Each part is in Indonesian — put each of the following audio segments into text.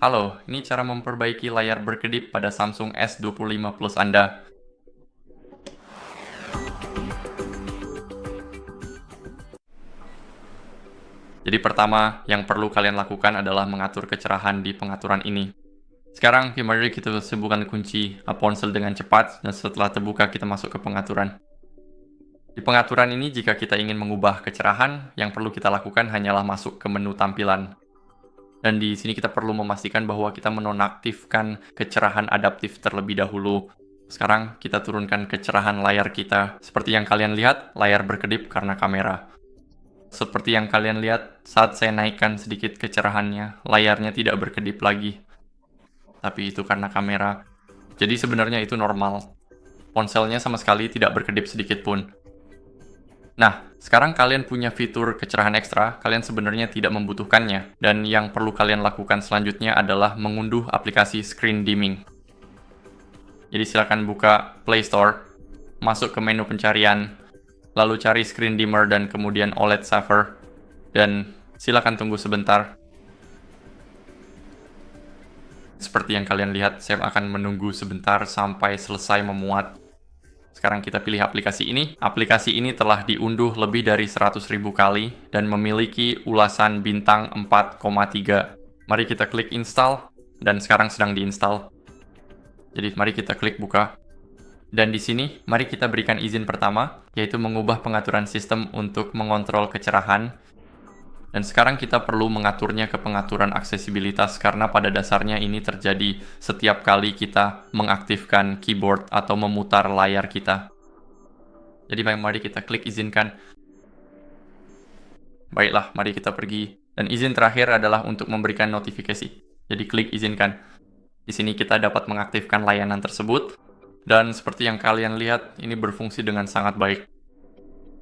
Halo, ini cara memperbaiki layar berkedip pada Samsung S25 Plus Anda. Jadi pertama, yang perlu kalian lakukan adalah mengatur kecerahan di pengaturan ini. Sekarang, mari kita sebutkan kunci ponsel dengan cepat, dan setelah terbuka kita masuk ke pengaturan. Di pengaturan ini, jika kita ingin mengubah kecerahan, yang perlu kita lakukan hanyalah masuk ke menu tampilan. Dan di sini kita perlu memastikan bahwa kita menonaktifkan kecerahan adaptif terlebih dahulu. Sekarang kita turunkan kecerahan layar kita. Seperti yang kalian lihat, layar berkedip karena kamera. Seperti yang kalian lihat, saat saya naikkan sedikit kecerahannya, layarnya tidak berkedip lagi. Tapi itu karena kamera. Jadi sebenarnya itu normal. Ponselnya sama sekali tidak berkedip sedikit pun. Nah, sekarang kalian punya fitur kecerahan ekstra, kalian sebenarnya tidak membutuhkannya. Dan yang perlu kalian lakukan selanjutnya adalah mengunduh aplikasi screen dimming. Jadi silakan buka Play Store, masuk ke menu pencarian, lalu cari screen dimmer dan kemudian OLED saver, dan silakan tunggu sebentar. Seperti yang kalian lihat, saya akan menunggu sebentar sampai selesai memuat. Sekarang kita pilih aplikasi ini. Aplikasi ini telah diunduh lebih dari 100.000 kali dan memiliki ulasan bintang 4,3. Mari kita klik install, dan sekarang sedang diinstal. Jadi mari kita klik buka. Dan di sini, mari kita berikan izin pertama, yaitu mengubah pengaturan sistem untuk mengontrol kecerahan. Dan sekarang kita perlu mengaturnya ke pengaturan aksesibilitas karena pada dasarnya ini terjadi setiap kali kita mengaktifkan keyboard atau memutar layar kita. Jadi mari kita klik izinkan. Baiklah, mari kita pergi. Dan izin terakhir adalah untuk memberikan notifikasi. Jadi klik izinkan. Di sini kita dapat mengaktifkan layanan tersebut. Dan seperti yang kalian lihat, ini berfungsi dengan sangat baik.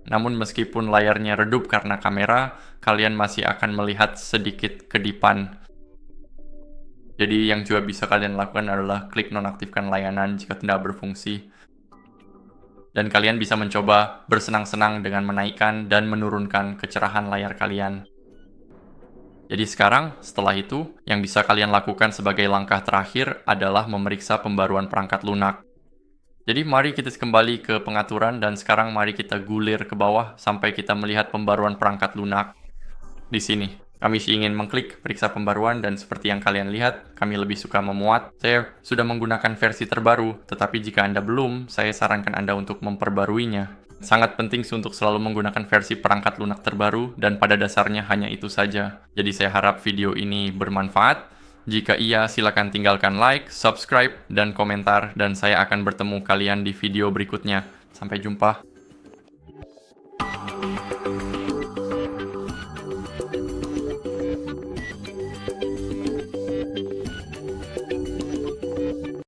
Namun meskipun layarnya redup karena kamera, kalian masih akan melihat sedikit kedipan. Jadi yang juga bisa kalian lakukan adalah klik nonaktifkan layanan jika tidak berfungsi. Dan kalian bisa mencoba bersenang-senang dengan menaikkan dan menurunkan kecerahan layar kalian. Jadi sekarang, setelah itu, yang bisa kalian lakukan sebagai langkah terakhir adalah memeriksa pembaruan perangkat lunak. Jadi mari kita kembali ke pengaturan dan sekarang mari kita gulir ke bawah sampai kita melihat pembaruan perangkat lunak. Di sini, kami ingin mengklik periksa pembaruan dan seperti yang kalian lihat, kami lebih suka memuat. Saya sudah menggunakan versi terbaru, tetapi jika Anda belum, saya sarankan Anda untuk memperbaruinya. Sangat penting untuk selalu menggunakan versi perangkat lunak terbaru dan pada dasarnya hanya itu saja. Jadi saya harap video ini bermanfaat. Jika iya, silakan tinggalkan like, subscribe, dan komentar, dan saya akan bertemu kalian di video berikutnya. Sampai jumpa.